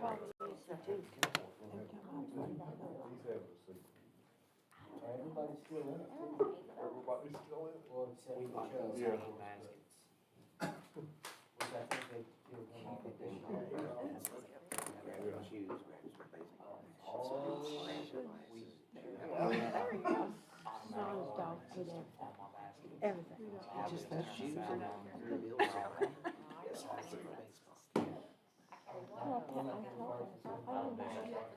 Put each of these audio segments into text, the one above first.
probably used to do. Every time I was like, Everybody's still in it. Everybody's still in it. Well, except We for bought Chuck. those Yeah. honey baskets. Which I think they still come up with this year. Grab some shoes, grab some baseball. Oh, there you go. Those dogs eat everything. Everything. Just those shoes are down there. Bills are on. Yes, I see the baseball. Well, I told her, I don't know,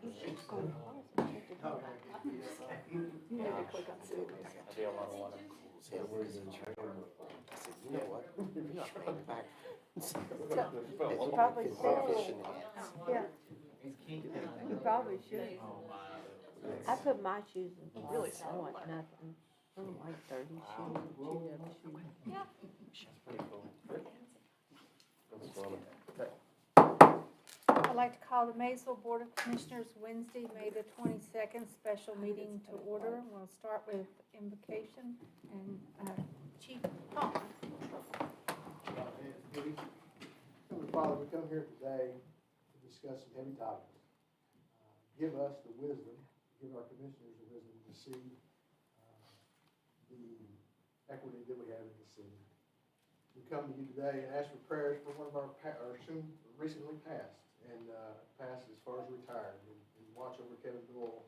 you should go to the closet and check it out. You need to click on Sylvia's. I do a lot of water. Yeah, where's the train? I said, you know what? You're not paying back. It's probably still, yeah, you probably should. I put my shoes in the closet, I want nothing. I don't like dirty shoes, chewed up shoes. Pretty cool. That's funny. I'd like to call the Maysville Board of Commissioners Wednesday, May the 22nd, special meeting to order. We'll start with invocation and Chief Palmer. Heavenly Father, we come here today to discuss some heavy topics. Give us the wisdom, give our commissioners the wisdom to see the equity that we have in the city. We come to you today and ask for prayers for one of our soon recently passed, and passed as far as retired, and watch over Kevin Doyle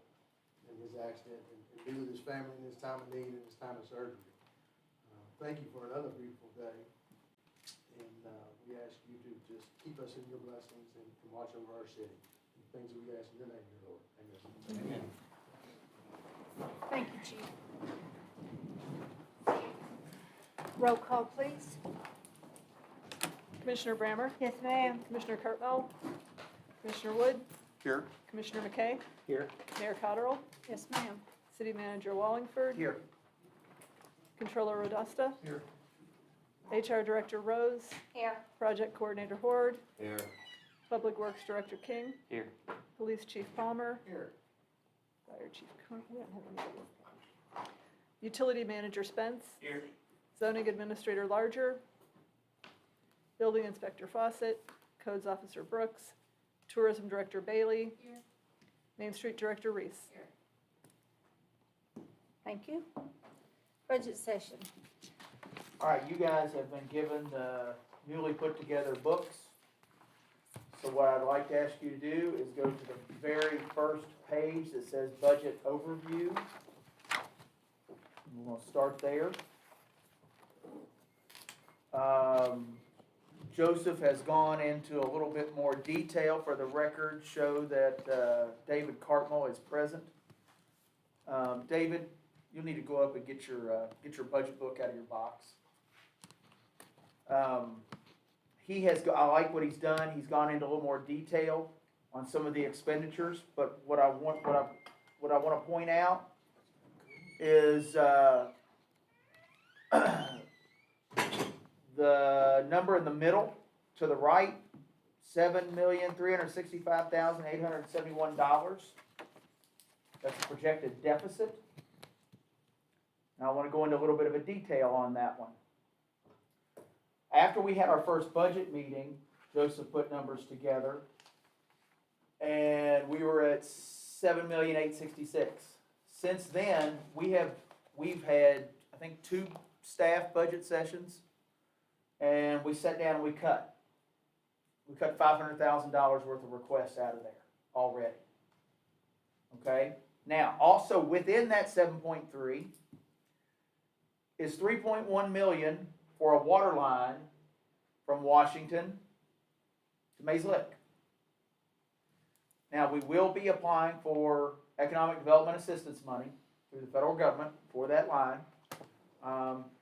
in his accident, and be with his family in his time of need and his time of surgery. Thank you for another beautiful day, and we ask you to just keep us in your blessings and watch over our city. Things that we ask in your name, dear Lord. Amen. Thank you, Chief. Roll call, please. Commissioner Brammer, Yes, ma'am. Commissioner Cartwell, Commissioner Wood, Here. Commissioner McKay, Here. Mayor Cotterill, Yes, ma'am. City Manager Wallingford, Here. Controller Rodusta, Here. HR Director Rose, Here. Project Coordinator Horde, Here. Public Works Director King, Here. Police Chief Palmer, Here. Fire Chief Con- we don't have anybody. Utility Manager Spence, Here. Zoning Administrator Larger, Building Inspector Fawcett, Codes Officer Brooks, Tourism Director Bailey, Here. Main Street Director Reese. Thank you. Budget session. All right, you guys have been given the newly put together books. So what I'd like to ask you to do is go to the very first page that says Budget Overview. We're going to start there. Joseph has gone into a little bit more detail. For the record, show that David Cartmel is present. David, you'll need to go up and get your budget book out of your box. I like what he's done. He's gone into a little more detail on some of the expenditures. But what I want to point out is the number in the middle to the right, $7,365,871. That's a projected deficit. Now I want to go into a little bit of a detail on that one. After we had our first budget meeting, Joseph put numbers together, and we were at $7,866,000. Since then, we've had, I think, 2 staff budget sessions, and we sat down and we cut. We cut $500,000 worth of requests out of there already. Okay? Now, also within that 7.3 is 3.1 million for a water line from Washington to Maysville. Now, we will be applying for economic development assistance money through the federal government for that line.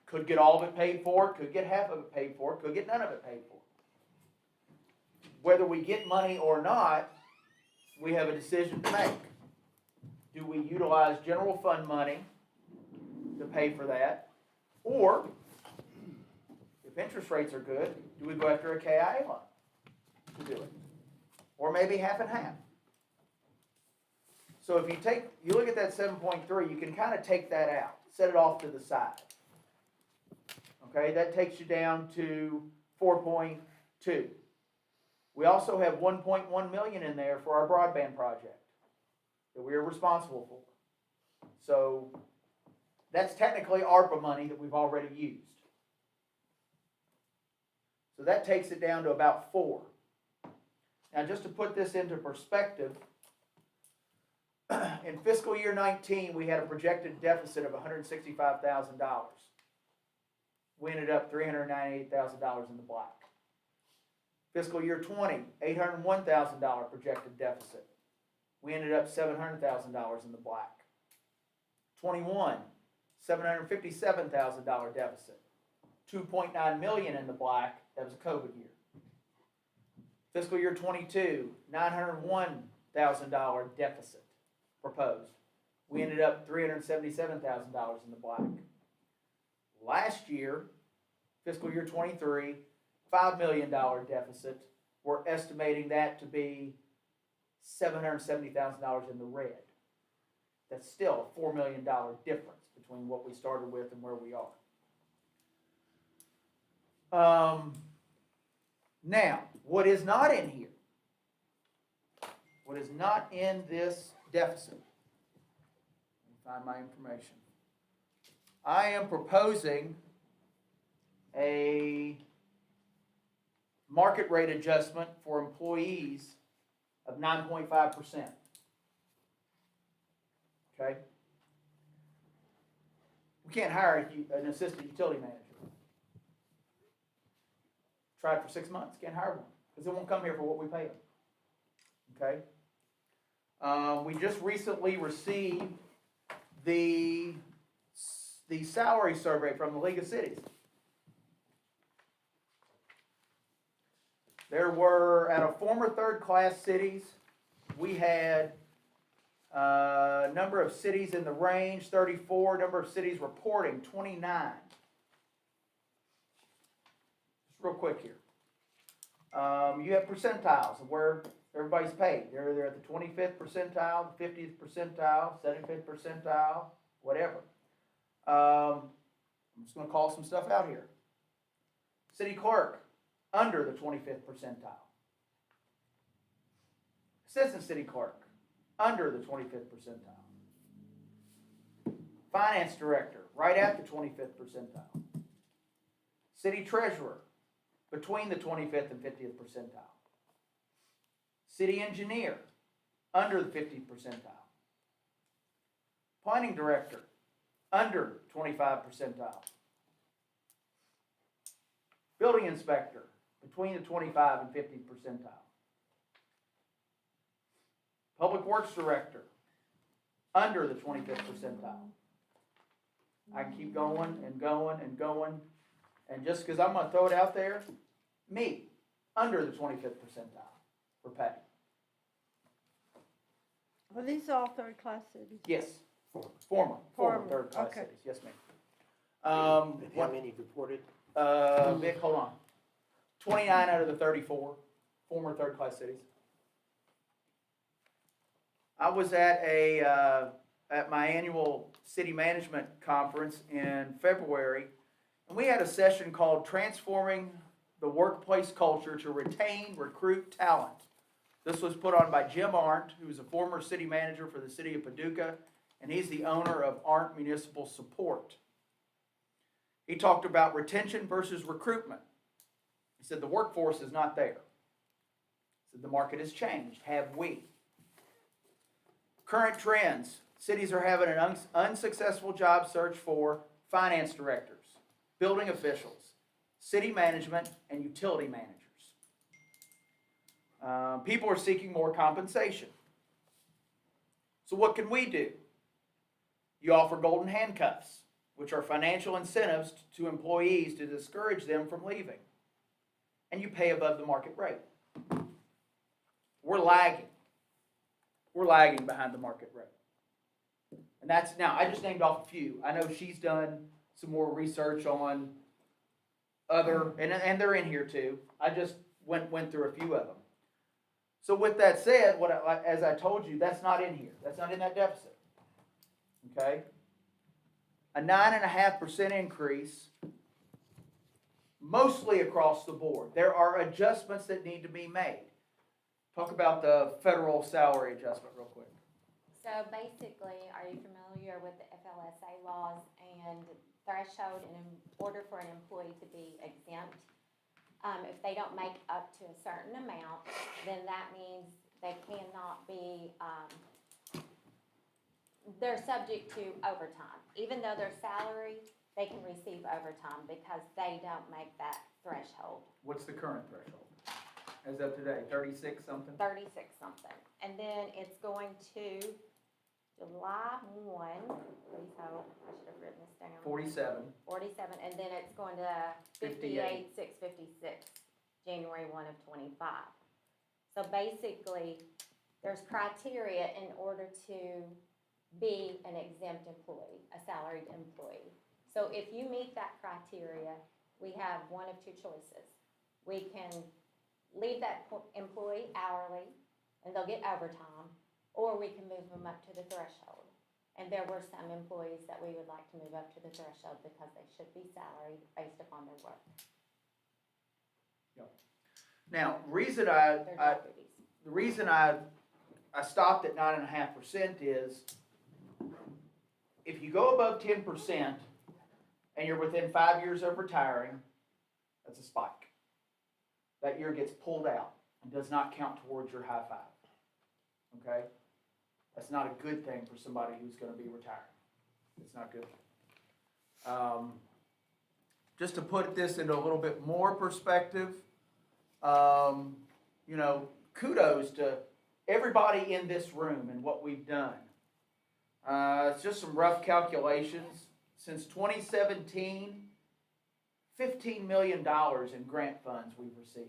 Could get all of it paid for, could get half of it paid for, could get none of it paid for. Whether we get money or not, we have a decision to make. Do we utilize general fund money to pay for that? Or, if interest rates are good, do we go after a KIA loan to do it? Or maybe half and half. So if you look at that 7.3, you can kind of take that out, set it off to the side. Okay, that takes you down to 4.2. We also have 1.1 million in there for our broadband project that we are responsible for. So that's technically ARPA money that we've already used. So that takes it down to about 4. Now, just to put this into perspective, in fiscal year 19, we had a projected deficit of $165,000. We ended up $398,000 in the black. Fiscal year 20, $801,000 projected deficit. We ended up $700,000 in the black. 21, $757,000 deficit. 2.9 million in the black. That was a COVID year. Fiscal year 22, $901,000 deficit proposed. We ended up $377,000 in the black. Last year, fiscal year 23, $5 million deficit. We're estimating that to be $770,000 in the red. That's still a $4 million difference between what we started with and where we are. Now, what is not in here? What is not in this deficit? Let me find my information. I am proposing a market rate adjustment for employees of 9.5%. Okay? We can't hire an assistant utility manager. Tried for 6 months, can't hire one, because they won't come here for what we pay them. Okay? We just recently received the salary survey from the League of Cities. There were, out of former third-class cities, we had a number of cities in the range, 34, number of cities reporting, 29. Just real quick here. You have percentiles of where everybody's paid. They're at the 25th percentile, the 50th percentile, 75th percentile, whatever. I'm just going to call some stuff out here. City clerk, under the 25th percentile. Assistant city clerk, under the 25th percentile. Finance director, right at the 25th percentile. City treasurer, between the 25th and 50th percentile. City engineer, under the 50th percentile. Planning director, under 25 percentile. Building inspector, between the 25 and 50 percentile. Public Works Director, under the 25th percentile. I can keep going and going and going. And just because I'm going to throw it out there, me, under the 25th percentile for pay. Are these all third-class cities? Yes. Former third-class Okay. cities. Yes, ma'am. And how many reported? Vic, hold on. 29 out of the 34 former third-class cities. I was at at my annual city management conference in February, and we had a session called Transforming the Workplace Culture to Retain, Recruit Talent. This was put on by Jim Arndt, who is a former city manager for the city of Paducah, and he's the owner of Arndt Municipal Support. He talked about retention versus recruitment. He said the workforce is not there. He said the market has changed. Have we? Current trends. Cities are having an unsuccessful job search for finance directors, building officials, city management, and utility managers. People are seeking more compensation. So what can we do? You offer golden handcuffs, which are financial incentives to employees to discourage them from leaving. And you pay above the market rate. We're lagging. We're lagging behind the market rate. And that's, now, I just named off a few. I know she's done some more research on other, and they're in here too. I just went through a few of them. So with that said, as I told you, that's not in here. That's not in that deficit. Okay? A 9.5% increase mostly across the board. There are adjustments that need to be made. Talk about the federal salary adjustment real quick. So basically, are you familiar with the FLSA laws and threshold in order for an employee to be exempt? If they don't make up to a certain amount, then that means they cannot be, they're subject to overtime. Even though their salary, they can receive overtime because they don't make that threshold. What's the current threshold? As of today, 36 something? 36 something. And then it's going to July 1, please hold, I should have written this down. 47. 47, and then it's going to 58, 656, January 1 of 25. So basically, there's criteria in order to be an exempt employee, a salaried employee. So if you meet that criteria, we have one of two choices. We can leave that employee hourly, and they'll get overtime, or we can move them up to the threshold. And there were some employees that we would like to move up to the threshold because they should be salaried based upon their work. Now, Their job duties. the reason I stopped at 9.5% is if you go above 10% and you're within 5 years of retiring, that's a spike. That year gets pulled out and does not count towards your high five. Okay? That's not a good thing for somebody who's going to be retiring. It's not good. Just to put this into a little bit more perspective, you know, kudos to everybody in this room and what we've done. It's just some rough calculations. Since 2017, $15 million in grant funds we've received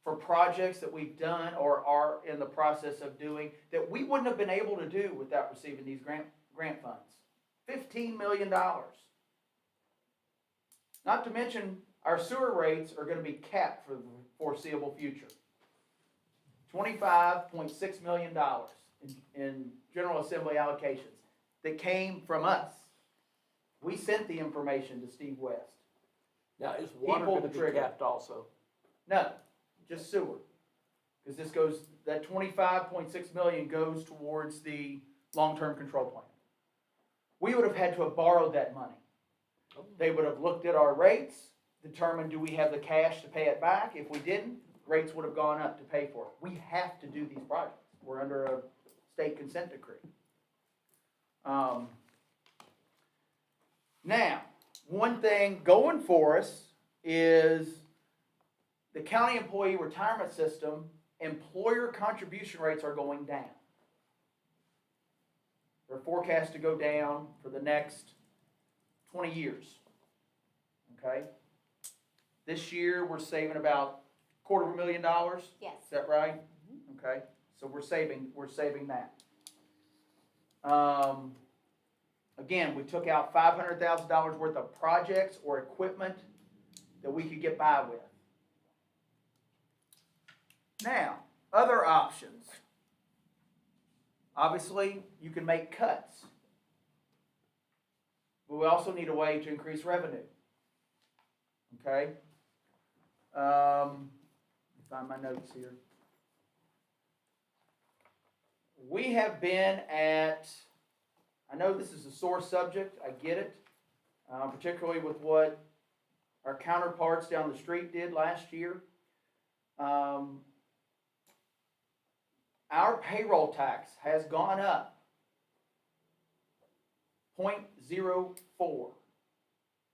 for projects that we've done or are in the process of doing that we wouldn't have been able to do without receiving these grant funds. $15 million. Not to mention our sewer rates are going to be capped for the foreseeable future. $25.6 million in General Assembly allocations that came from us. We sent the information to Steve West. Now, is water pulled going the to be trigger. capped also? No, just sewer. Because this goes, that 25.6 million goes towards the long-term control plan. We would have had to have borrowed that money. They would have looked at our rates, determined do we have the cash to pay it back. If we didn't, rates would have gone up to pay for it. We have to do these projects. We're under a state consent decree. Now, one thing going for us is the county employee retirement system, employer contribution rates are going down. They're forecast to go down for the next 20 years. Okay? This year we're saving about $250,000. Yes. Is that right? Okay. So we're saving that. Again, we took out $500,000 worth of projects or equipment that we could get by with. Now, other options. Obviously, you can make cuts. But we also need a way to increase revenue. Okay? Let me find my notes here. We have been at, I know this is a sore subject, I get it, particularly with what our counterparts down the street did last year. Our payroll tax has gone up 0.04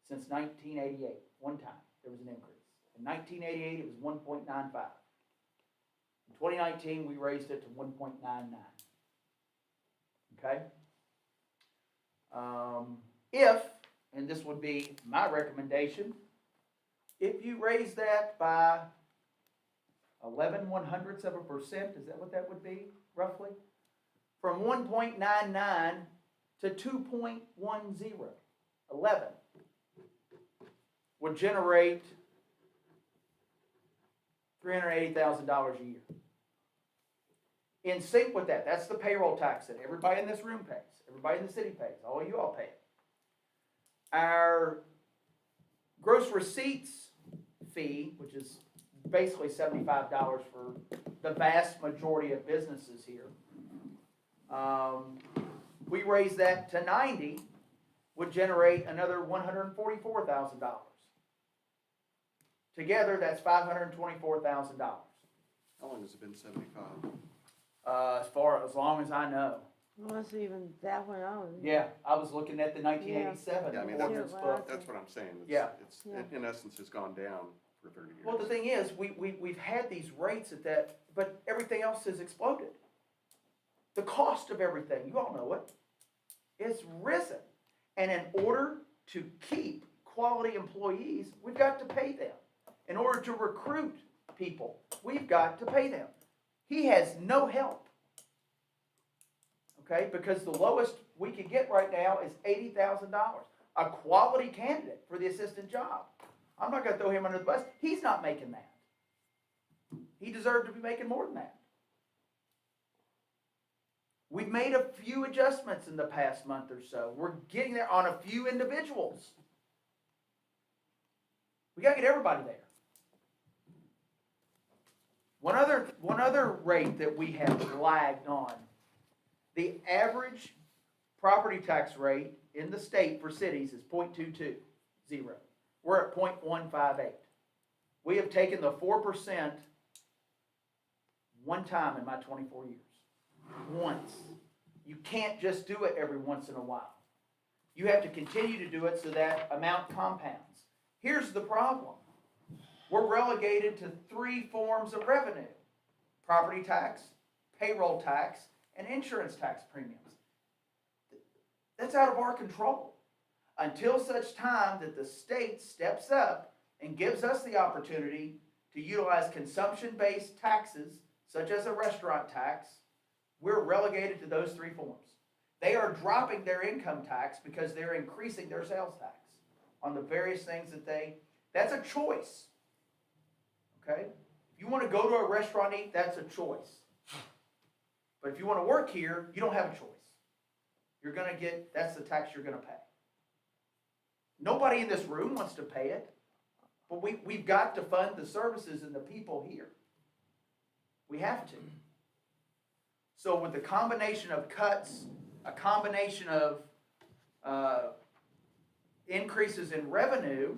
since 1988. One time there was an increase. In 1988 it was 1.95. In 2019 we raised it to 1.99. Okay? If, and this would be my recommendation, if you raise that by 11/100%, is that what that would be, roughly? From 1.99 to 2.10, 11, would generate $380,000 a year. In sync with that, that's the payroll tax that everybody in this room pays, everybody in the city pays, all of you all pay it. Our Gross receipts fee, which is basically $75 for the vast majority of businesses here. We raise that to 90, would generate another $144,000. Together, that's $524,000. How long has it been 75? As long as I know. Unless even that one on. Yeah, I was looking at the 1987 Yeah, I mean, ordinance that's- book. That's what I'm saying. It's- Yeah. It's, Yeah. in essence, has gone down for 30 years. Well, the thing is, we've had these rates at that, but everything else has exploded. The cost of everything, you all know it, it's risen. And in order to keep quality employees, we've got to pay them. In order to recruit people, we've got to pay them. He has no help. Okay, because the lowest we can get right now is $80,000. A quality candidate for the assistant job. I'm not going to throw him under the bus. He's not making that. He deserved to be making more than that. We've made a few adjustments in the past month or so. We're getting there on a few individuals. We got to get everybody there. One other rate that we have lagged on. The average property tax rate in the state for cities is 0.220. We're at 0.158. We have taken the 4% one time in my 24 years. Once. You can't just do it every once in a while. You have to continue to do it so that amount compounds. Here's the problem. We're relegated to 3 forms of revenue: property tax, payroll tax, and insurance tax premiums. That's out of our control. Until such time that the state steps up and gives us the opportunity to utilize consumption-based taxes, such as a restaurant tax, we're relegated to those 3 forms. They are dropping their income tax because they're increasing their sales tax on the various things that's a choice. Okay? If you want to go to a restaurant and eat, that's a choice. But if you want to work here, you don't have a choice. That's the tax you're going to pay. Nobody in this room wants to pay it, but we've got to fund the services and the people here. We have to. So with the combination of cuts, a combination of increases in revenue,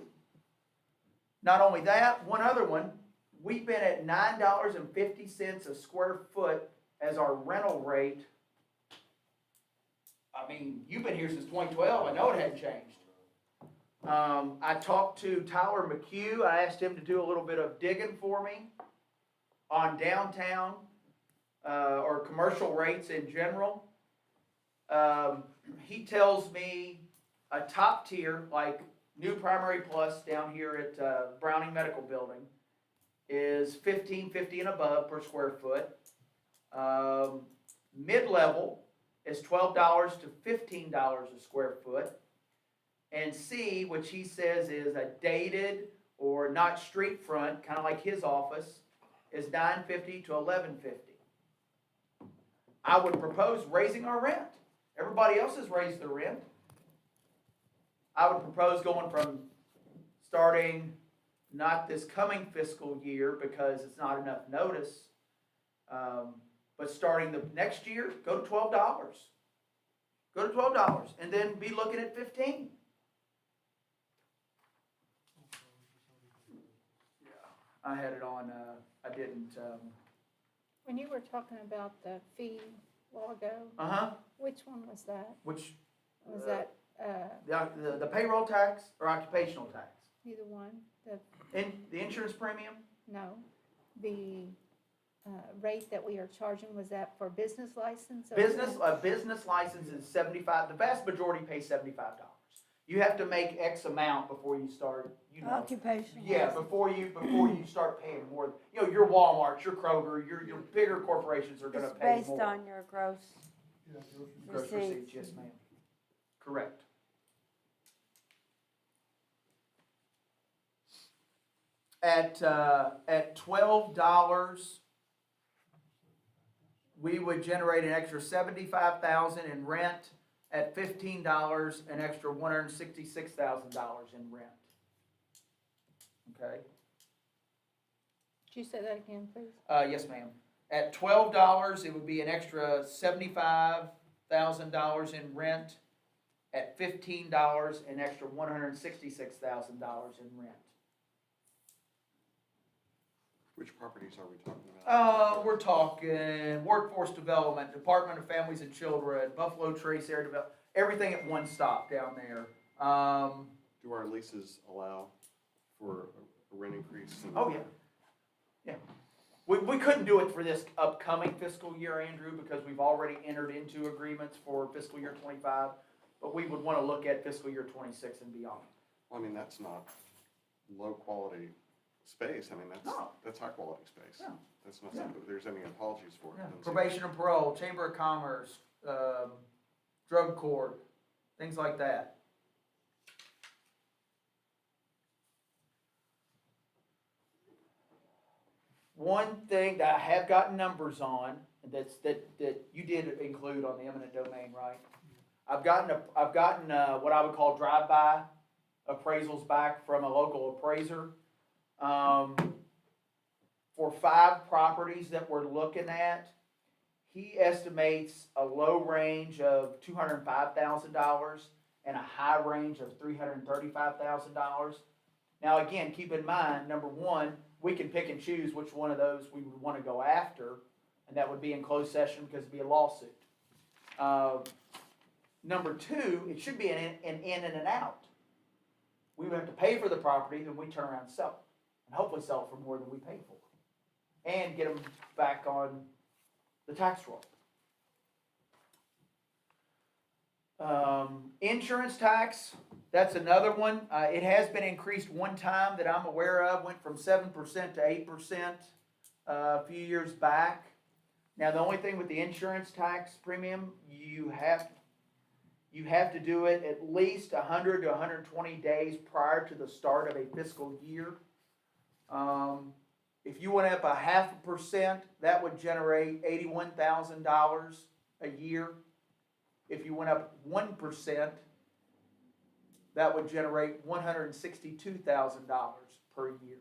not only that, one other one, we've been at $9.50 a square foot as our rental rate. I mean, you've been here since 2012. I know it hadn't changed. I talked to Tyler McHugh. I asked him to do a little bit of digging for me on downtown or commercial rates in general. He tells me a top tier, like New Primary Plus down here at Browning Medical Building, is $15.50 and above per square foot. Mid-level is $12 to $15 a square foot. And C, which he says is a dated or not street front, kind of like his office, is $9.50 to $11.50. I would propose raising our rent. Everybody else has raised their rent. I would propose going from starting not this coming fiscal year because it's not enough notice, but starting the next year, go to $12. Go to $12 and then be looking at $15. Yeah, I had it on, I didn't. When you were talking about the fee a while ago, Uh-huh. which one was that? Which, Was that, the payroll tax or occupational tax? either one? The insurance premium? No, the rate that we are charging, was that for business license? or- A business license is $75, the vast majority pay $75. You have to make X amount before you start, Occupation. Yeah, before you start paying more. Your Walmart, your Kroger, your bigger corporations are gonna It's pay based more. on your gross. Gross receipts, yes ma'am. Correct. At $12, we would generate an extra $75,000 in rent. At $15, an extra $166,000 in rent. okay? Could you say that again, please? Yes, ma'am. At $12, it would be an extra $75,000 in rent. At $15, an extra $166,000 in rent. Which properties are we talking about? We're talking workforce development, Department of Families and Children, Buffalo Trace Area Development, everything at one stop down there. Do our leases allow for a rent increase? Oh, yeah. Yeah. We couldn't do it for this upcoming fiscal year, Andrew, because we've already entered into agreements for fiscal year 25, but we would want to look at fiscal year 26 and beyond. Well, I mean, that's not low-quality space. I mean, No. that's high-quality space. Yeah. That's not something, there's any apologies for it. Yeah. Doesn't seem- Probation and parole, Chamber of Commerce, drug court, things like that. One thing that I have gotten numbers on, that you did include on the eminent domain, right? I've gotten what I would call drive-by appraisals back from a local appraiser. For 5 properties that we're looking at, he estimates a low range of $205,000 and a high range of $335,000. Now, again, keep in mind, number one, we can pick and choose which one of those we would want to go after, and that would be in closed session because it'd be a lawsuit. Number two, it should be an in and an out. We would have to pay for the property, then we turn around and sell it, and hopefully sell it for more than we paid for it, and get them back on the tax roll. Insurance tax, that's another one. It has been increased one time that I'm aware of, went from 7% to 8% a few years back. Now, the only thing with the insurance tax premium, you have to do it at least 100 to 120 days prior to the start of a fiscal year. If you went up 0.5%, that would generate $81,000 a year. If you went up 1%, that would generate $162,000 per year.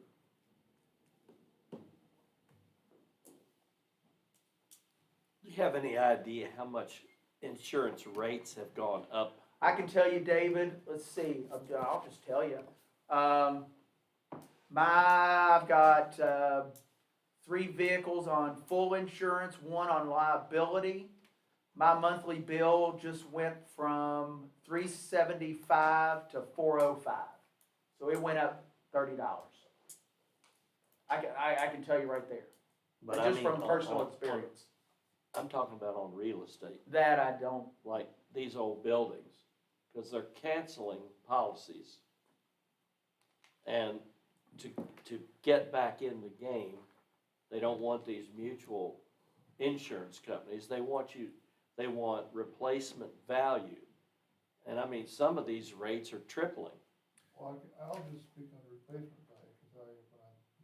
Do you have any idea how much insurance rates have gone up? I can tell you, David, let's see, I'll just tell you. I've got 3 vehicles on full insurance, 1 on liability. My monthly bill just went from $375 to $405. So it went up $30. I can tell you right there. But Just from personal experience. I'm talking about on real estate, That I don't. like these old buildings, because they're canceling policies. And to get back in the game, they don't want these mutual insurance companies. They want replacement value. And I mean, some of these rates are tripling. Well, I'll just speak on the replacement value, because when I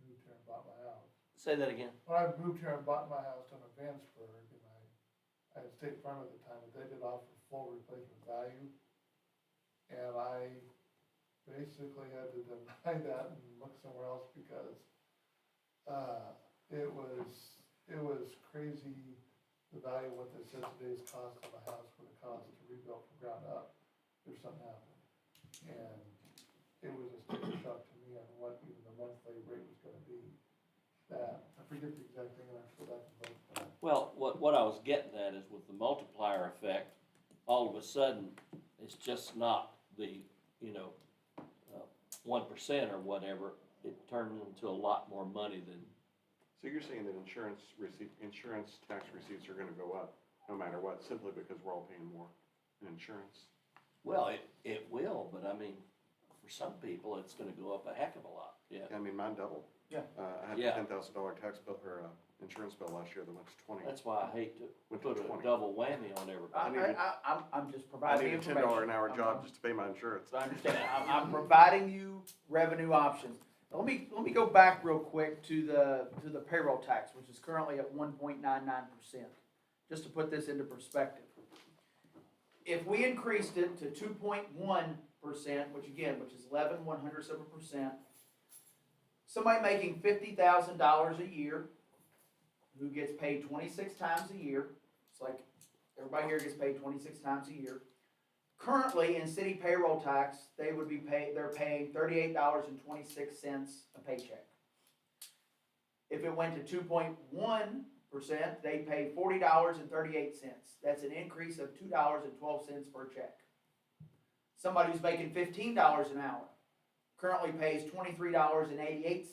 moved here and bought my house, Say that again. when I moved here and bought my house down in Vansburg, and I had State Farm at the time, but they did offer full replacement value. And I basically had to deny that and look somewhere else because, it was crazy, the value of what they said today's cost of a house would have cost to rebuild from ground up if something happened. And it was a sticker shock to me on what even the monthly rate was gonna be. That, I forget the exact thing, and I forgot to vote for that. Well, what I was getting at is with the multiplier effect, all of a sudden, it's just not the, 1% or whatever. It turned into a lot more money than. So you're saying that insurance tax receipts are gonna go up no matter what, simply because we're all paying more in insurance? Well, it will, but I mean, for some people, it's gonna go up a heck of a lot, yeah. I mean, mine doubled. Yeah. I had a Yeah. $10,000 tax bill, or insurance bill last year that went to 20. That's why I hate to Went to put a 20. double whammy on everybody. I'm just I providing need a information. $10 an hour job just to pay my insurance. I understand. I'm providing you revenue options. Let me go back real quick to the payroll tax, which is currently at 1.99%. Just to put this into perspective. If we increased it to 2.1%, which is 11/100%, Somebody making $50,000 a year, who gets paid 26 times a year, it's like everybody here gets paid 26 times a year. Currently, in city payroll tax, they're paying $38.26 a paycheck. If it went to 2.1%, they'd pay $40.38. That's an increase of $2.12 per check. Somebody who's making $15 an hour currently pays $23.88.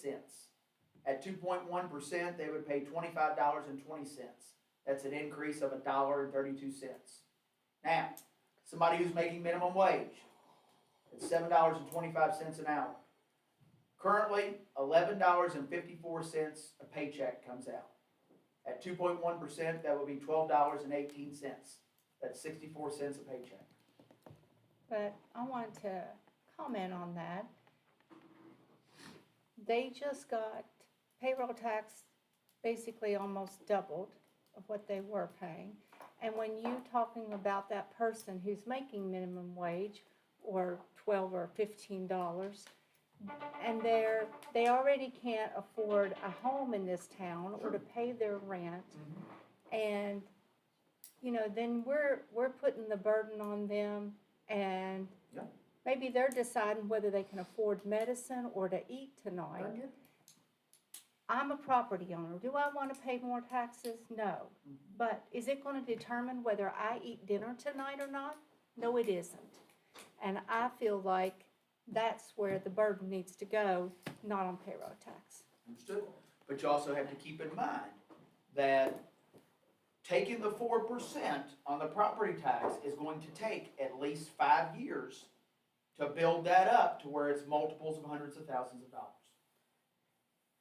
At 2.1%, they would pay $25.20. That's an increase of $1.32. Now, somebody who's making minimum wage, it's $7.25 an hour. Currently, $11.54 a paycheck comes out. At 2.1%, that would be $12.18. That's 64 cents a paycheck. But I want to comment on that. They just got payroll tax basically almost doubled of what they were paying. And when you talking about that person who's making minimum wage or $12 or $15, and they already can't afford a home in this town or to pay their rent, and then we're putting the burden on them, and Yeah. maybe they're deciding whether they can afford medicine or to eat tonight. I'm a property owner. Do I want to pay more taxes? No. But is it going to determine whether I eat dinner tonight or not? No, it isn't. And I feel like that's where the burden needs to go, not on payroll tax. Understood. But you also have to keep in mind that taking the 4% on the property tax is going to take at least 5 years to build that up to where it's multiples of hundreds of thousands of dollars.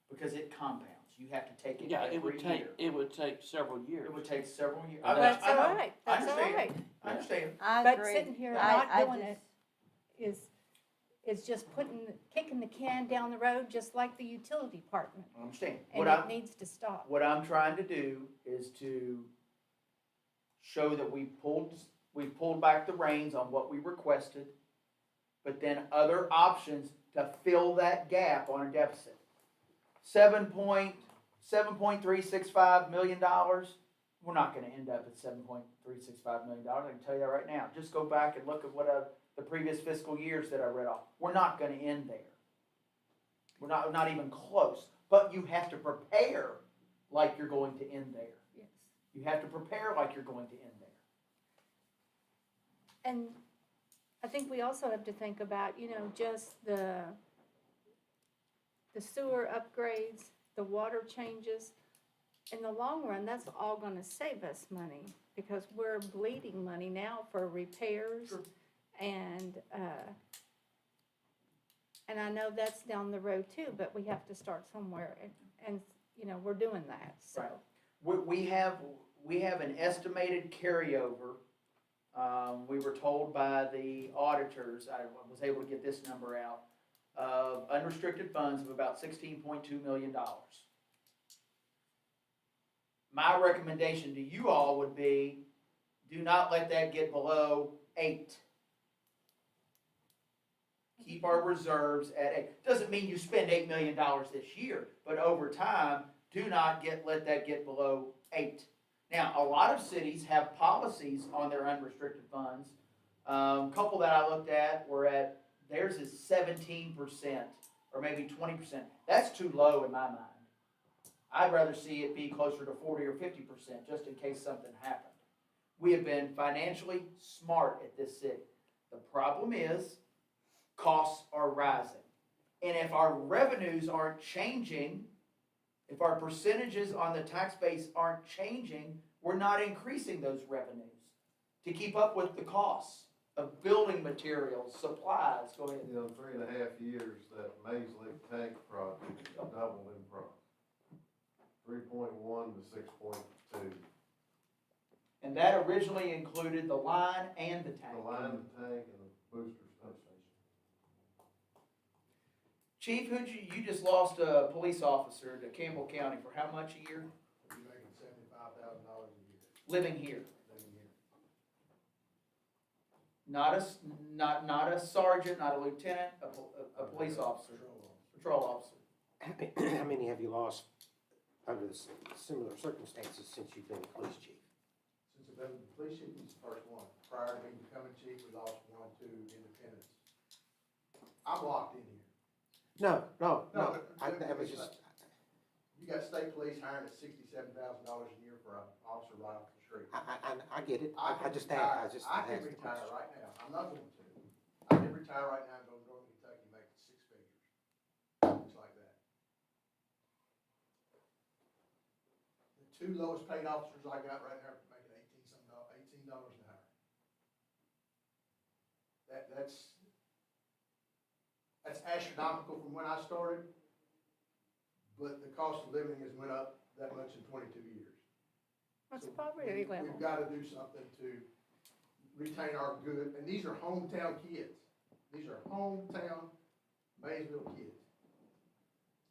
Because it compounds. You have to take it every year. It would take several years. It would take several years. That's I know. all right. I That's all understand. right. I understand. But sitting here not doing it is just kicking the can down the road, just like the utility department. I understand. And it needs to stop. What I'm trying to do is to show that we pulled back the reins on what we requested, but then other options to fill that gap on a deficit. $7.365 million. We're not going to end up at $7.365 million. I can tell you that right now. Just go back and look at what the previous fiscal years that I read off. We're not going to end there. We're not even close. But you have to prepare like you're going to end there. Yes. You have to prepare like you're going to end there. And I think we also have to think about, just the sewer upgrades, the water changes. In the long run, that's all going to save us money because we're bleeding money now for repairs. Sure. And I know that's down the road too, but we have to start somewhere, and we're doing that. So Right. We have an estimated carryover. We were told by the auditors, I was able to get this number out, of unrestricted funds of about $16.2 million. My recommendation to you all would be, do not let that get below 8. Keep our reserves at 8. Doesn't mean you spend $8 million this year, but over time, do not let that get below 8. Now, a lot of cities have policies on their unrestricted funds. A couple that I looked at theirs is 17% or maybe 20%. That's too low in my mind. I'd rather see it be closer to 40 or 50% just in case something happened. We have been financially smart at this city. The problem is costs are rising. And if our revenues aren't changing, if our percentages on the tax base aren't changing, we're not increasing those revenues to keep up with the costs of building materials, supplies. Go ahead. 3.5 years, that Maysville tank project doubled in price. 3.1 to 6.2. And that originally included the line and the tank. The line, the tank, and the booster substation. Chief, you just lost a police officer to Campbell County for how much a year? You're making $75,000 a year, Living here. living here. Not a sergeant, not a lieutenant, a police officer, Patrol officer. patrol officer. how many have you lost under the similar circumstances since you've been police chief? Since I've been the police chief, he's the first one. Prior to me becoming chief, we lost 1 or 2 independents. I'm locked in here. No, but that was just, You got state police hiring at $67,000 a year for an officer right off the street. I get it. I I can just retire- asked. I can the retire question. right now. I'm not going to. I can retire right now and go to Northern Kentucky making 6 figures. Just like that. The 2 lowest paid officers I got right now are making $18 an hour. That's astronomical from when I started, but the cost of living has went up that much in 22 years. What's So the poverty level? We've got to do something to retain our good, and these are hometown kids. These are hometown Maysville kids.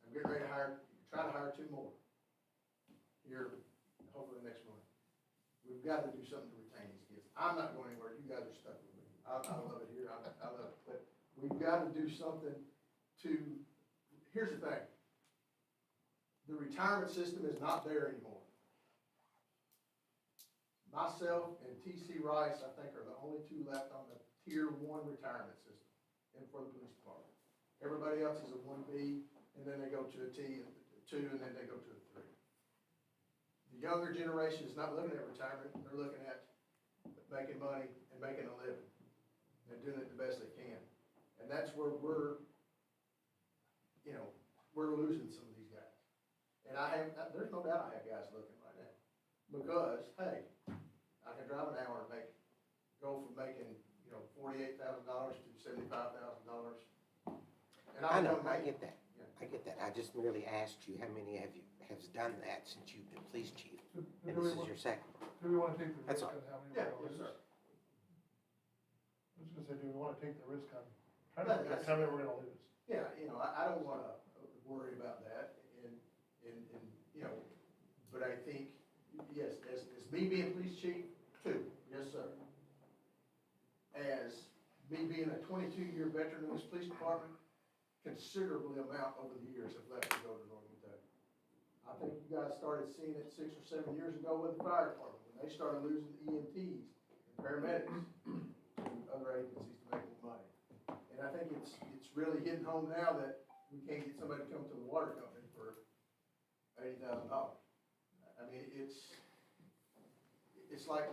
I'm getting ready to try to hire 2 more here, hopefully next month. We've got to do something to retain these kids. I'm not going anywhere. You guys are stuck with me. I love it here. I love it, but we've got to do something to. Here's the thing. The retirement system is not there anymore. Myself and T.C. Rice, I think, are the only 2 left on the Tier 1 retirement system and for the police department. Everybody else is a 1B, and then they go to a T, 2, and then they go to a 3. The younger generation is not looking at retirement. They're looking at making money and making a living and doing it the best they can. And that's where we're losing some of these guys. And there's no doubt I have guys looking right now. Because, hey, I can drive an hour and go from making, $48,000 to $75,000. And I know, I make get that. I get that. I just merely asked you how many has done that since you've been police chief, and this is your second. Do we wanna take the That's risk all. on how many Yeah, we're yes, gonna sir. lose? I was gonna say, do we wanna take the risk on trying That- to that's- how many we're gonna lose? Yeah, I don't wanna worry about that, and, but I think, yes, as me being police chief, 2, yes, sir. As me being a 22-year veteran in this police department, considerably amount over the years have left to go to Northern Kentucky. I think you guys started seeing it 6 or 7 years ago with the fire department, when they started losing EMTs and paramedics to other agencies to make more money. And I think it's really hitting home now that we can't get somebody to come to the water company for $80,000. I mean, it's like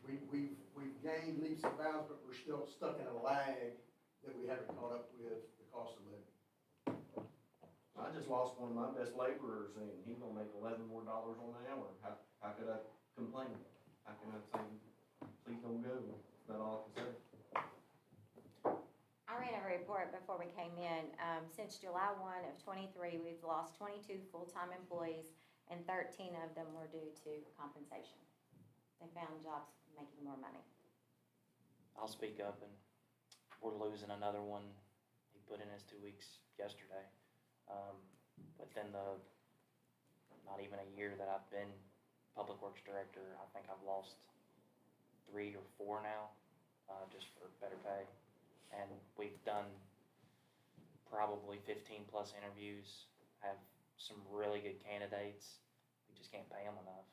we've gained leaps and bounds, but we're still stuck in a lag that we haven't caught up with the cost of living. I just lost one of my best laborers, and he's gonna make $11 more on the hour. How could I complain? How can I say, please don't go? That's about all I can say. I ran a report before we came in. Since July 1 of '23, we've lost 22 full-time employees, and 13 of them were due to compensation. They found jobs making more money. I'll speak up, and we're losing another one. He put in his 2 weeks yesterday. Within not even a year that I've been public works director, I think I've lost 3 or 4 now, just for better pay. And we've done probably 15 plus interviews, have some really good candidates. We just can't pay them enough.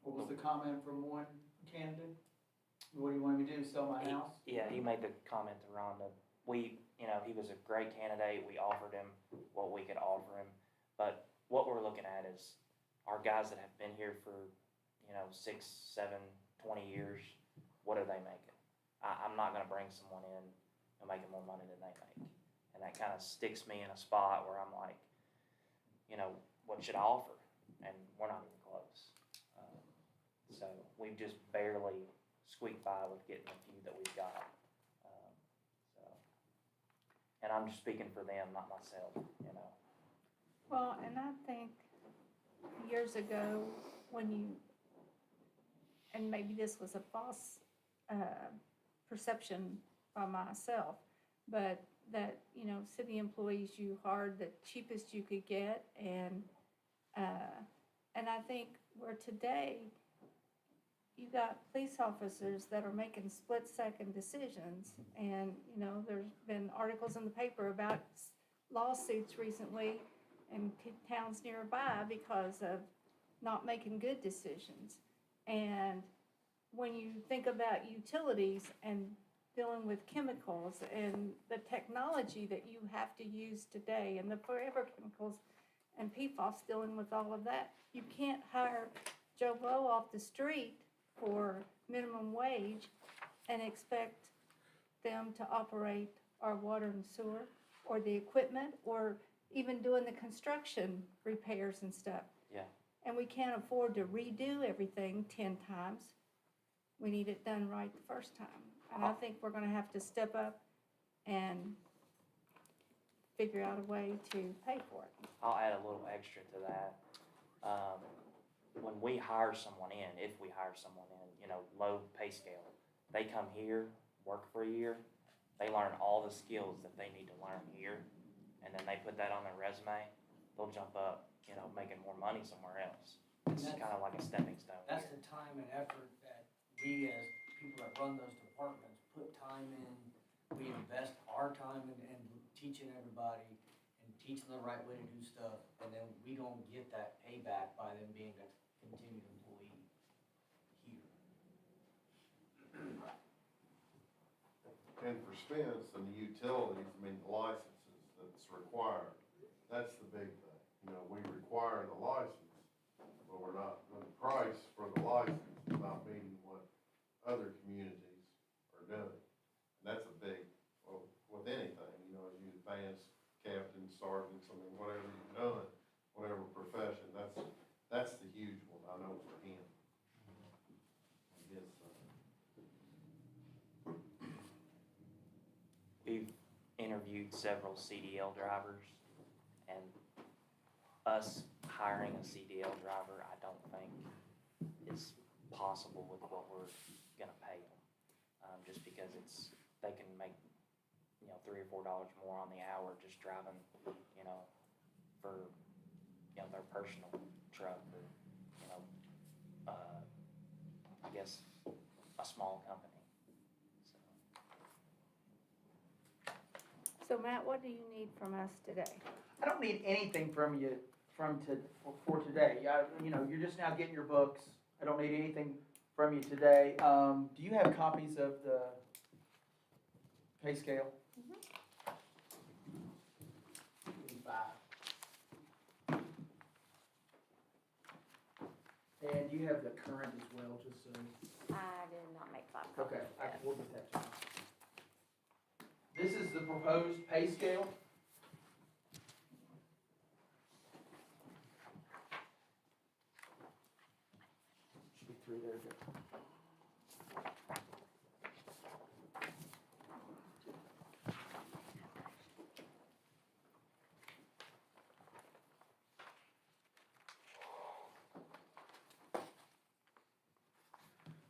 What was the comment from one candidate? What do you want me to do, sell my house? Yeah, he made the comment to Rhonda. He was a great candidate. We offered him what we could offer him. But what we're looking at is our guys that have been here for, 6, 7, 20 years, what are they making? I'm not gonna bring someone in and make more money than they make. And that kind of sticks me in a spot where I'm like, what should I offer? And we're not even close. So we've just barely squeaked by with getting a few that we've got. And I'm just speaking for them, not myself, Well, and I think years ago, and maybe this was a false perception by myself, but that, city employees you hired the cheapest you could get, and I think where today, you got police officers that are making split-second decisions, and, there's been articles in the paper about lawsuits recently in towns nearby because of not making good decisions. And when you think about utilities and dealing with chemicals and the technology that you have to use today and the forever chemicals and PFAS dealing with all of that, you can't hire Joe Blow off the street for minimum wage and expect them to operate our water and sewer or the equipment or even doing the construction repairs and stuff. Yeah. And we can't afford to redo everything 10 times. We need it done right the first time. And I think we're gonna have to step up and figure out a way to pay for it. I'll add a little extra to that. When we hire someone in, if we hire someone in, low pay scale, they come here, work for a year, they learn all the skills that they need to learn here, and then they put that on their resume, they'll jump up, making more money somewhere else. It's kind of like a stepping stone That's here. the time and effort that we, as people that run those departments, put time in. We invest our time in teaching everybody and teaching the right way to do stuff, and then we don't get that payback by them being a continued employee here. And for Spence and the utilities, I mean, the licenses that's required, that's the big thing. We require the license, but we're not, the price for the license is not meeting what other communities are doing. And that's a big, well, with anything, as you advance captains, sergeants, I mean, whatever you're doing, whatever profession, that's the huge one, I know for him. I guess, We've interviewed several CDL drivers, and us hiring a CDL driver, I don't think is possible with what we're gonna pay them. Just because they can make, $3 or $4 more on the hour just driving, for, their personal truck or, I guess, a small company, so. So Matt, what do you need from us today? I don't need anything from you for today. You're just now getting your books. I don't need anything from you today. Do you have copies of the pay scale? Give me 5. And you have the current as well, just so. I did not make 5 copies. Okay, we'll get that to you. This is the proposed pay scale. Should be 3 there, good.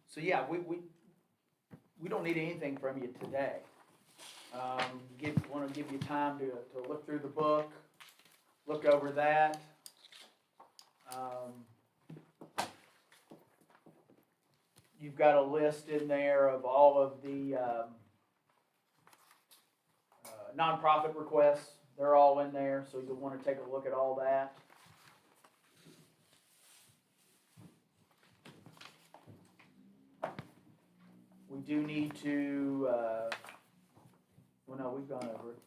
So yeah, we don't need anything from you today. Want to give you time to look through the book, look over that. You've got a list in there of all of the nonprofit requests. They're all in there, so you'll want to take a look at all that. We do need to, well, no, we've gone over it.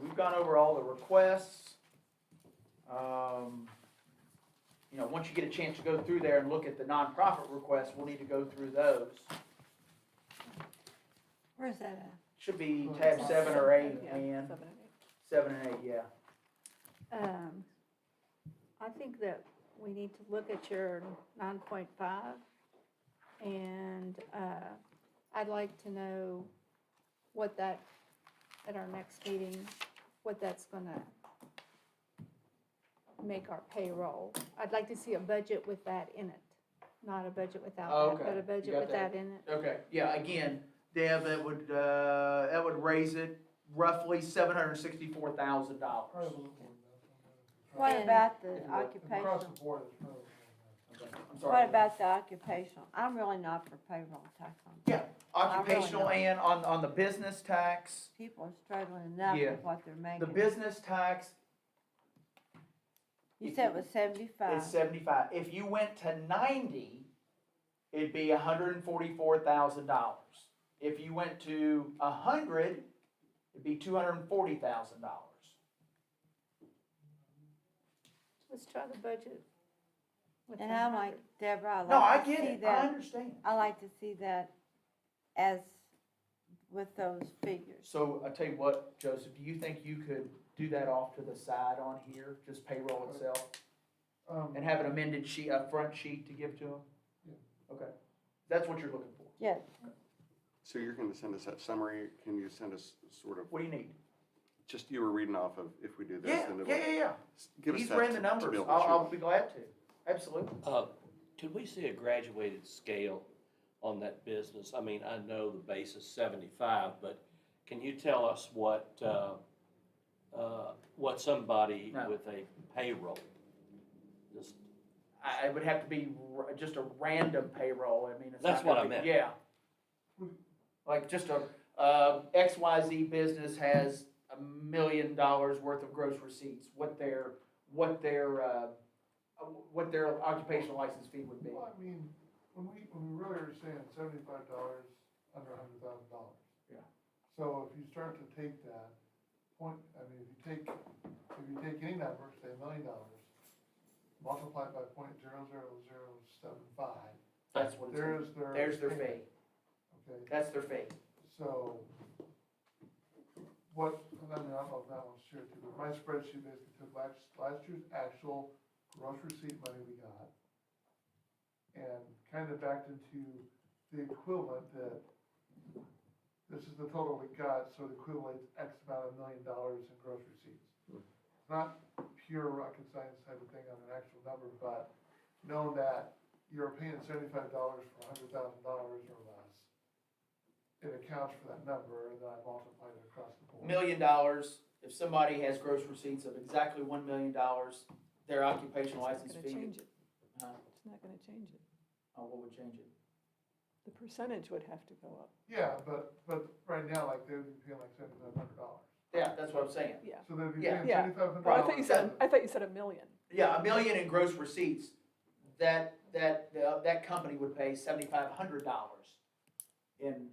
We've gone over all the requests. Once you get a chance to go through there and look at the nonprofit requests, we'll need to go through those. Where's that at? Should be tab 7 or 8, and 7 and 8, yeah. I think that we need to look at your 9.5, and I'd like to know what that, at our next meeting, what that's gonna make our payroll. I'd like to see a budget with that in it, not a budget without that, but a budget with that in it. Okay, yeah, again, Deb, that would raise it roughly $764,000. What And- about the Across occupational? the board, it's probably. I'm sorry. What about the occupational? I'm really not for payroll tax on. Yeah, occupational don't. and on the business tax, People are struggling enough Yeah. with what they're making. the business tax You said it was 75. is 75. If you went to 90, it'd be $144,000. If you went to 100, it'd be $240,000. Let's try the budget with And I'm like, 100. Deborah, No, I I'd like to get see it, I that, understand. I like to see that as, with those figures. So I tell you what, Joseph, do you think you could do that off to the side on here, just payroll itself? And have an amended sheet, a front sheet to give to them? Yeah. Okay, that's what you're looking for. Yes, So you're gonna send us that summary, can you send us sort of, What do you need? just you were reading off of, if we do this, Yeah, then it'll. yeah. Give us He's that ran the to numbers, be able to I'll shoot. be glad to, absolutely. Could we see a graduated scale on that business? I mean, I know the base is 75, but can you tell us what somebody No. with a payroll, just, It would have to be just a random payroll, I mean, it's That's not what gonna I be- meant. Yeah. Like just a, XYZ business has $1 million worth of gross receipts, what their occupational license fee would be. Well, I mean, when we really are saying $75 under $100,000. Yeah. So if you start to take that point, I mean, if you take any number, say $1 million, multiply it by .00075, That's what it's, there's their fee, Okay, that's their fee. so what, and I mean, I don't know if that one's shared too, but my spreadsheet basically took last year's actual gross receipt money we got and kind of backed into the equivalent that this is the total we got, so it equates X amount of $1 million in gross receipts. It's not pure rocket science type of thing on an actual number, but knowing that you're paying $75 for $100,000 or less, it accounts for that number, and then I multiply it across the board. $1 million, if somebody has gross receipts of exactly $1 million, their occupational license It's not fee. gonna change it. Huh? It's not gonna change it. Oh, what would change it? The percentage would have to go up. Yeah, but right now, like, they would be paying like $7,500. Yeah, that's what I'm saying. Yeah. So they'd be Yeah. paying Yeah. $7,500. Well, I thought you said $1 million. Yeah, $1 million in gross receipts, that company would pay $7,500 in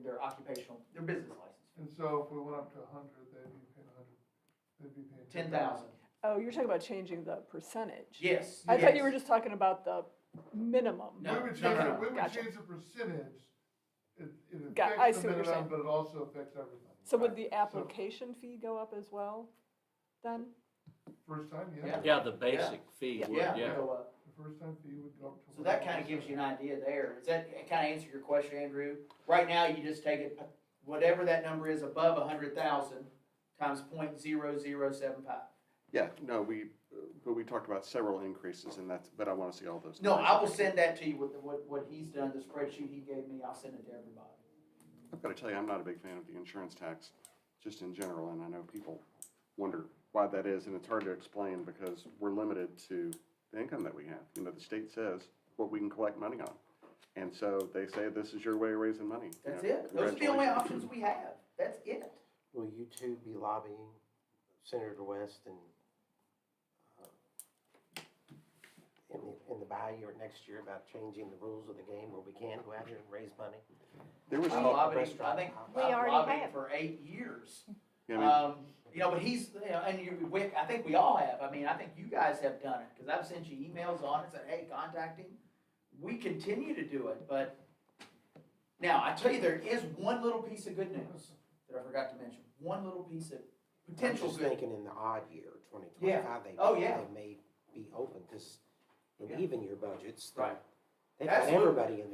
their business license. And so if we went up to 100, they'd be paying 10,000. Oh, you're talking about changing the percentage. Yes. I thought you yes. were just talking about the minimum. No. We would change, no, no. we would Gotcha. change the percentage. It I affects see the what you're saying. minimum, but it also affects everybody. So would the application fee go up as well, then? First time, Yeah. yeah. yeah, the basic fee would, Yeah, yeah. go up. The first time fee would go up to. So that kind of gives you an idea there. Does that kind of answer your question, Andrew? Right now, you just take it, whatever that number is above 100,000 times .0075. Yeah, no, but we talked about several increases and but I wanna see all those. No, numbers. I will send that to you with what he's done, the spreadsheet he gave me, I'll send it to everybody. I've gotta tell you, I'm not a big fan of the insurance tax, just in general, and I know people wonder why that is, and it's hard to explain because we're limited to the income that we have. You know, the state says what we can collect money on. And so they say, this is your way of raising money. You That's know, it. Those are the only congratulations. options we have. That's it. Will you two be lobbying Senator West and, in the bayou or next year about changing the rules of the game where we can go out here and raise money? There was I've talk, lobbied, I restaurant. think, We I've already lobbied have. for 8 years. I mean, But he's, and I think we all have. I mean, I think you guys have done it, because I've sent you emails on it, said, hey, contact him. We continue to do it, but now, I tell you, there is one little piece of good news that I forgot to mention. One little piece of I'm potential just good. thinking in the odd year, 2025, Oh, yeah. they may be open, because in Yeah. even year budgets, Right. they've got Absolutely. everybody in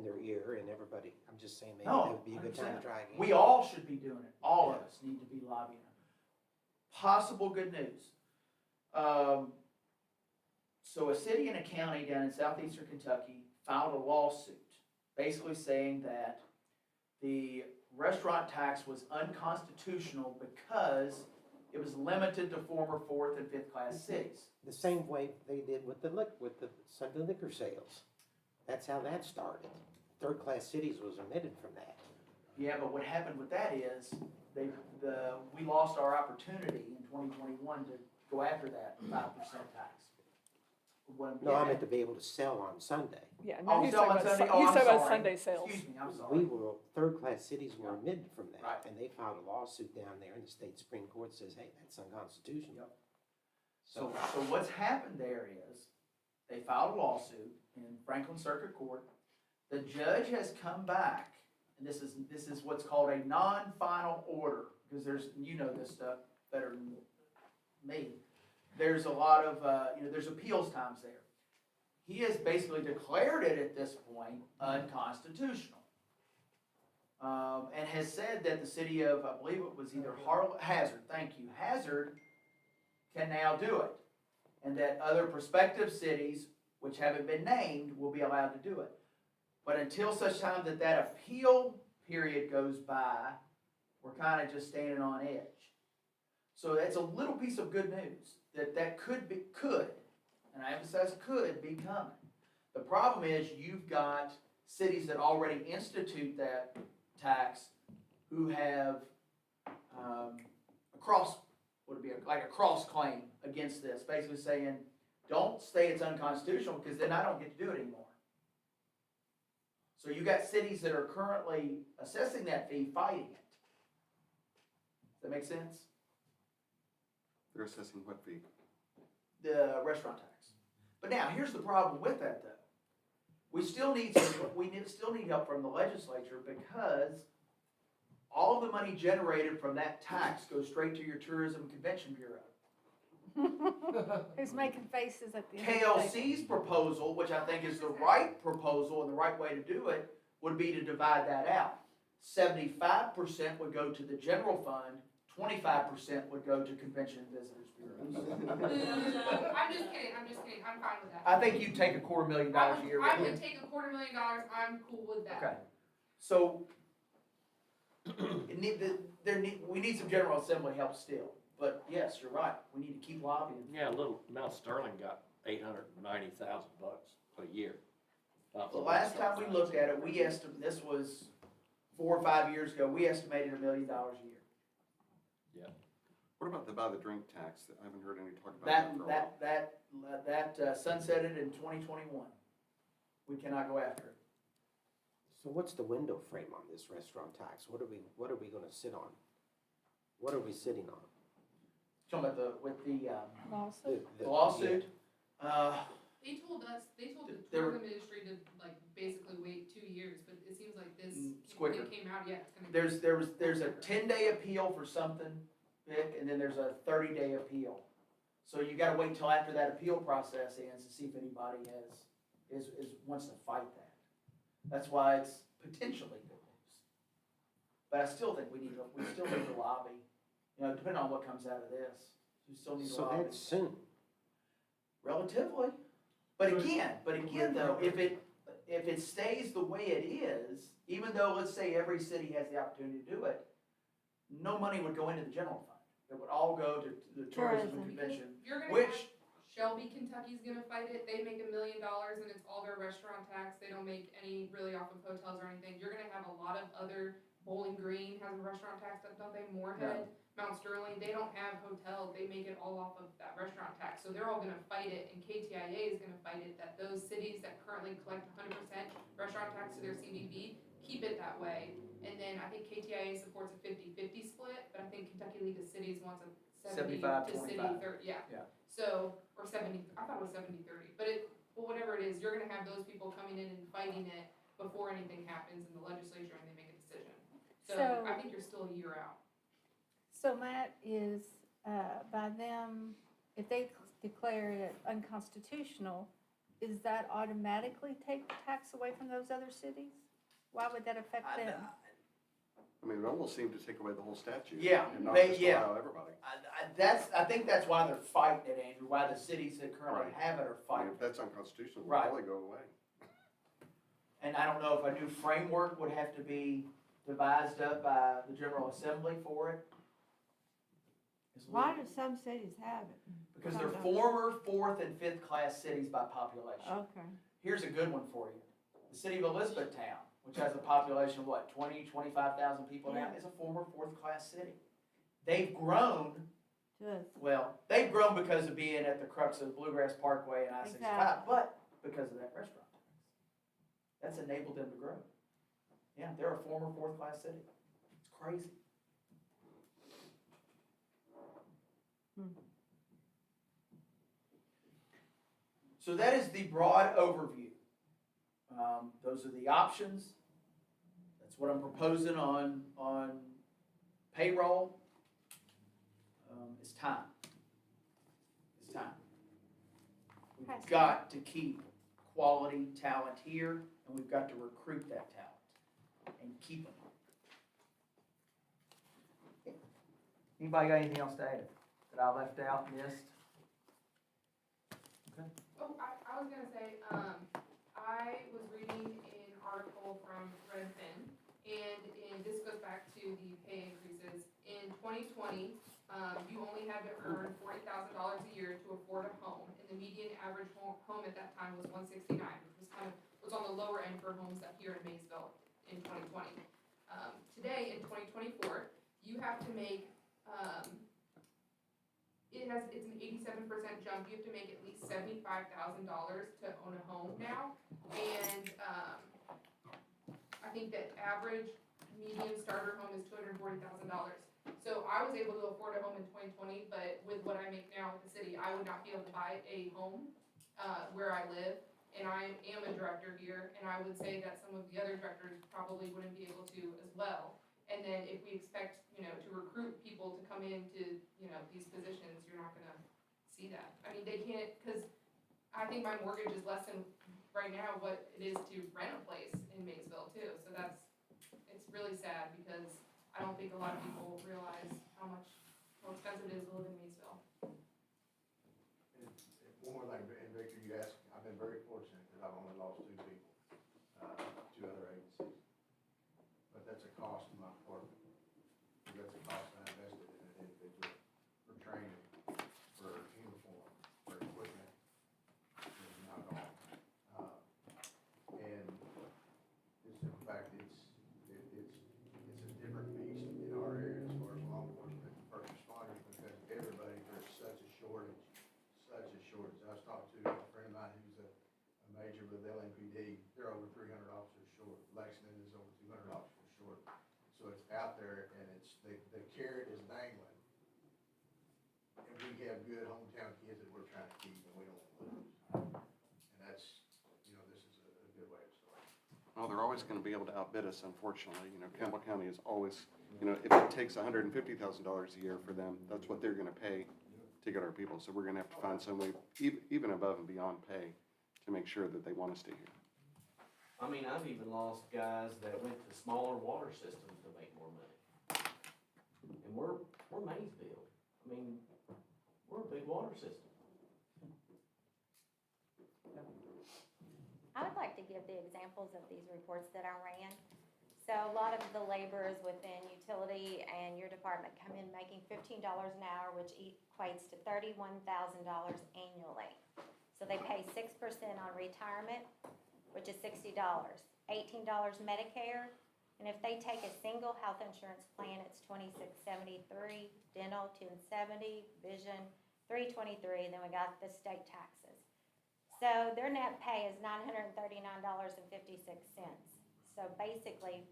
their ear, and everybody, I'm just saying, maybe No, that would be a good time to 100%. try again. We all should be doing it. All of us need to be lobbying. Possible good news. So a city and a county down in southeastern Kentucky filed a lawsuit basically saying that the restaurant tax was unconstitutional because it was limited to former 4th and 5th class cities. The same way they did with the Sunday liquor sales. That's how that started. third-class cities was omitted from that. Yeah, but what happened with that is, we lost our opportunity in 2021 to go after that 5% tax. No, I meant to be able to sell on Sunday. Yeah, Oh, no, he's sell talking on about, Sunday? Oh, he's I'm talking about sorry. Sunday sales. Excuse me, I'm sorry. Third-class cities were omitted from that, Right. and they filed a lawsuit down there, and the state Supreme Court says, hey, that's unconstitutional. Yep. So what's happened there is, they filed a lawsuit in Franklin Circuit Court. The judge has come back, and this is what's called a non-final order, because you know this stuff better than me. There's a lot of, there's appeals times there. He has basically declared it at this point unconstitutional. And has said that the city of, I believe it was either Hazard, thank you, Hazard can now do it. And that other prospective cities, which haven't been named, will be allowed to do it. But until such time that that appeal period goes by, we're kind of just standing on edge. So that's a little piece of good news, that could, and I emphasize could, be coming. The problem is you've got cities that already institute that tax who have a cross claim against this, basically saying, don't say it's unconstitutional because then I don't get to do it anymore. So you got cities that are currently assessing that fee fighting it. Does that make sense? They're assessing what fee? The restaurant tax. But now, here's the problem with that though. We still need help from the legislature because all of the money generated from that tax goes straight to your Tourism and Convention Bureau. Who's making faces at the end of the day? KLC's proposal, which I think is the right proposal and the right way to do it, would be to divide that out. 75% would go to the general fund, 25% would go to Convention and Visitors Bureaus. I'm just kidding, I'm fine with that. I think you'd take $250,000 a year. I would take $250,000, I'm cool with that. Okay, so, we need some General Assembly help still, but yes, you're right, we need to keep lobbying. Yeah, little Mount Sterling got $890,000 a year. The last time we looked at it, we estimated, this was 4 or 5 years ago, we estimated $1 million a year. Yeah. What about the buy the drink tax? I haven't heard any talk about that for a while. That sunsetted in 2021. We cannot go after it. So what's the window frame on this restaurant tax? What are we gonna sit on? What are we sitting on? Talking about the Lawsuit. lawsuit, They told the There were- tourism industry to like basically wait 2 years, but it seems like this, It's quicker. it came out, yeah, it's gonna. there's a 10-day appeal for something, Vic, and then there's a 30-day appeal. So you gotta wait until after that appeal process ends to see if anybody wants to fight that. That's why it's potentially good news. But I still think we still need to lobby, depending on what comes out of this. We still need to So lobby. that's soon. Relatively. But again though, if it stays the way it is, even though let's say every city has the opportunity to do it, no money would go into the general fund. It would all go to the tourism and convention, You're gonna which, have Shelby, Kentucky's gonna fight it, they make $1 million and it's all their restaurant tax, they don't make any really off of hotels or anything. You're gonna have a lot of other, Bowling Green has a restaurant tax, don't they, Moorhead, Mount Sterling, they don't have hotels, they make it all off of that restaurant tax, so they're all gonna fight it, and KTIA is gonna fight it, that those cities that currently collect 100% restaurant tax to their CVB, keep it that way. And then I think KTIA supports a 50-50 split, but I think Kentucky League of Cities wants a 70 to city 75-25. 30, yeah. Yeah. So, or 70, I thought it was 70-30, but whatever it is, you're gonna have those people coming in and fighting it before anything happens in the legislature and they make a decision. So So- I think you're still a year out. So Matt, is, by them, if they declare it unconstitutional, is that automatically take the tax away from those other cities? Why would that affect them? I mean, it almost seemed to take away the whole statute. Yeah, And not they- just yeah. allow everybody. I think that's why they're fighting it, Andrew, why the cities that currently Right. have it are I fighting mean, if it. that's unconstitutional, it'll Right. probably go away. And I don't know if a new framework would have to be devised up by the General Assembly for it. It's a Why little- do some cities have it? Because they're former 4th and 5th class cities by population. Okay. Here's a good one for you. The city of Elizabethtown, which has a population of what, 25,000 people now, is a former fourth-class city. They've grown, well, they've grown because of being at the crux of Bluegrass Parkway and I-65, Exactly. but because of that restaurant tax. That's enabled them to grow. Yeah, they're a former fourth-class city. It's crazy. So that is the broad overview. Those are the options. That's what I'm proposing on payroll. It's time. It's time. We've got to keep quality talent here, and we've got to recruit that talent and keep them. Anybody got anything else to add that I left out, missed? Okay. Oh, I was gonna say, I was reading an article from Redfin, and this goes back to the pay increases. In 2020, you only had to earn $40,000 a year to afford a home, and the median average home at that time was $169, which was on the lower end for homes up here in Maysville in 2020. Today, in 2024, you have to make, it's an 87% jump. You have to make at least $75,000 to own a home now, and I think that average median starter home is $240,000. So I was able to afford a home in 2020, but with what I make now with the city, I would not be able to buy a home where I live, and I am a director here, and I would say that some of the other directors probably wouldn't be able to as well. And then if we expect, to recruit people to come into, these positions, you're not gonna see that. I mean, they can't, because I think my mortgage is less than right now what it is to rent a place in Maysville too. So it's really sad because I don't think a lot of people realize how expensive it is to live in Maysville. And one more thing, and Victor, you asked, I've been very fortunate because I've only lost 2 people, 2 other agencies. But that's a cost to my department. That's a cost I invested in an individual for training, for uniform, for equipment, and not all. And it's, in fact, it's a different beast in our area as far as law enforcement and first responders because everybody, there's such a shortage. I was talking to a friend of mine who's a major with LMPD. They're over 300 officers short. Lexington is over 200 officers short. So it's out there, and it's the carrot is dangling. And we have good hometown kids that we're trying to keep, and we don't want to lose. And that's, this is a good way to start. Well, they're always going to be able to outbid us, unfortunately. Campbell County is always, if it takes $150,000 a year for them, that's what they're going to pay to get our people. So we're going to have to find some way, even above and beyond pay, to make sure that they want to stay here. I mean, I've even lost guys that went to smaller water systems to make more money. And we're Maysville. I mean, we're a big water system. I would like to give the examples of these reports that I ran. So a lot of the laborers within utility and your department come in making $15 an hour, which equates to $31,000 annually. So they pay 6% on retirement, which is $60, $18 Medicare, and if they take a single health insurance plan, it's $26.73, dental $270, vision $323, then we got the state taxes. So their net pay is $939.56. So basically,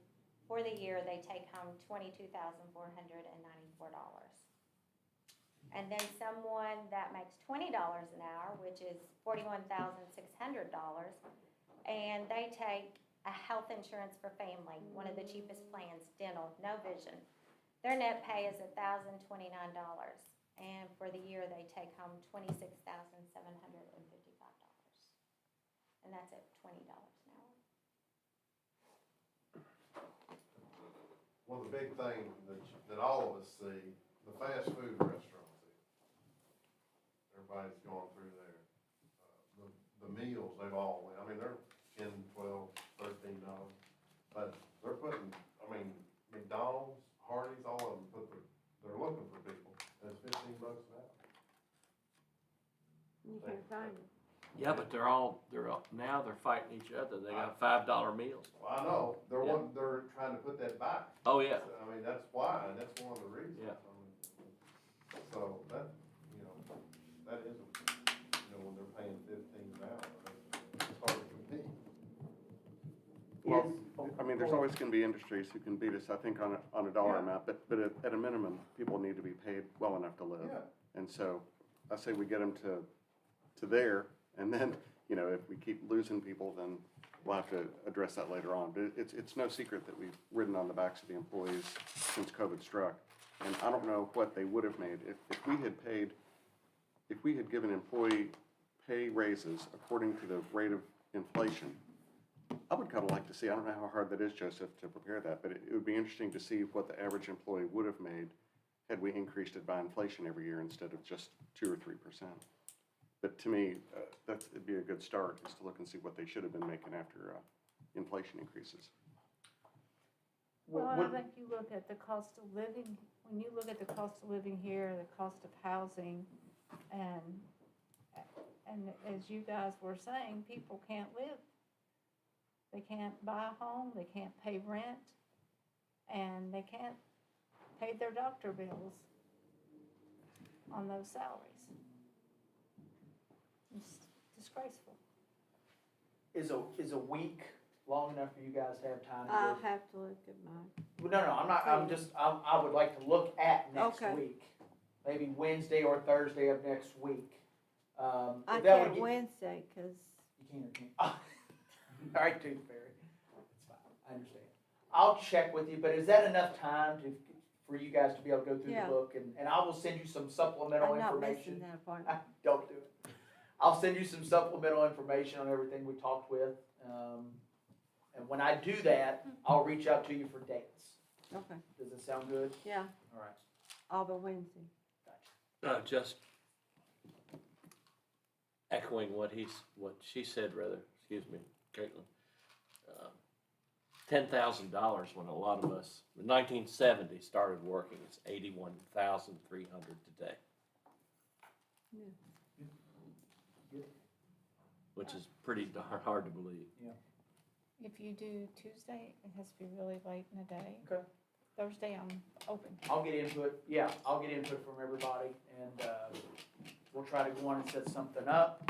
for the year, they take home $22,494. And then someone that makes $20 an hour, which is $41,600, and they take a health insurance for family, one of the cheapest plans, dental, no vision. Their net pay is $1,029, and for the year, they take home $26,755. And that's at $20 an hour. Well, the big thing that all of us see, the fast food restaurants, everybody's going through there. The meals, they've all went, they're $10, $12, $13, but they're putting, McDonald's, Hardee's, all of them they're looking for people, and it's $15 an hour. You can't find them. Yeah, but now they're fighting each other. They got $5 meals. Well, I know, Yeah. they're trying to put that back. Oh, yeah. So, I mean, that's why, and that's one of the reasons. Yeah. I mean, so that, that is, when they're paying 15 an hour, it's hard to compete. Well, I mean, there's always gonna be industries who can beat us, I think, on a dollar amount, but at a minimum, people need to be paid well enough to live. Yeah. And so, I say we get them to there, and then, if we keep losing people, then we'll have to address that later on. But it's no secret that we've ridden on the backs of the employees since COVID struck. And I don't know what they would have made if we had given employee pay raises according to the rate of inflation. I would kind of like to see, I don't know how hard that is, Joseph, to prepare that, but it would be interesting to see what the average employee would have made had we increased it by inflation every year instead of just 2 or 3%. But to me, it'd be a good start, is to look and see what they should have been making after inflation increases. Well, I think you look at the cost of living, when you look at the cost of living here, the cost of housing, and as you guys were saying, people can't live. They can't buy a home, they can't pay rent, and they can't pay their doctor bills on those salaries. It's disgraceful. Is a week long enough for you guys to have time to I'll go? have to look at mine. Well, no, I'm not, I would like to look at next Okay. week. Maybe Wednesday or Thursday of next week. I that would can't get- Wednesday, cause You can or can't? All right, Tooth Fairy. It's fine, I understand. I'll check with you, but is that enough time for you guys to be able to go through Yeah. the book? And I will send you some supplemental I'm not information. missing that appointment. Don't do it. I'll send you some supplemental information on everything we talked with. And when I do that, I'll reach out to you for dates. Okay, Does it sound good? yeah, All right. all but Wednesday. Just echoing what she said, rather, excuse me, Caitlin. $10,000 when a lot of us, in 1970, started working, it's $81,300 today. Yeah. Which is pretty darn hard to believe. If you do Tuesday, it has to be really late in the day. Okay. Thursday, I'm open. I'll get input, I'll get input from everybody, and, we'll try to go on and set something up.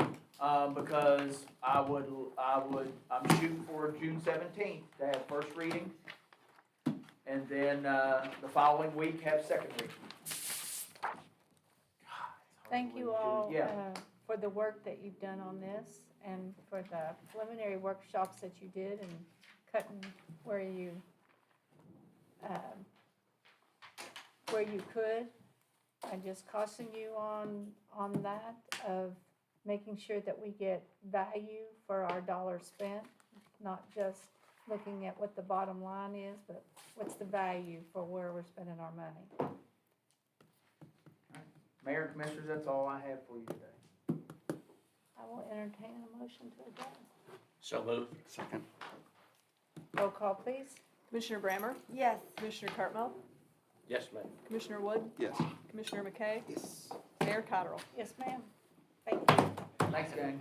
Because I'm shooting for June 17th to have first reading, and then, the following week have second reading. God, it's hard to Thank believe, you Judy. all Yeah, for the work that you've done on this and for the preliminary workshops that you did and cutting where you could. I just caution you on that of making sure that we get value for our dollar spent, not just looking at what the bottom line is, but what's the value for where we're spending our money. Mayor and Commissioners, that's all I have for you today. I will entertain a motion to adjourn. So moved. Second. Roll call, please. Commissioner Brammer? Yes. Commissioner Cartwell? Yes, ma'am. Commissioner Wood? Yes. Commissioner McKay? Yes. Mayor Cottrell? Yes, ma'am. Thank you. Thanks, gang.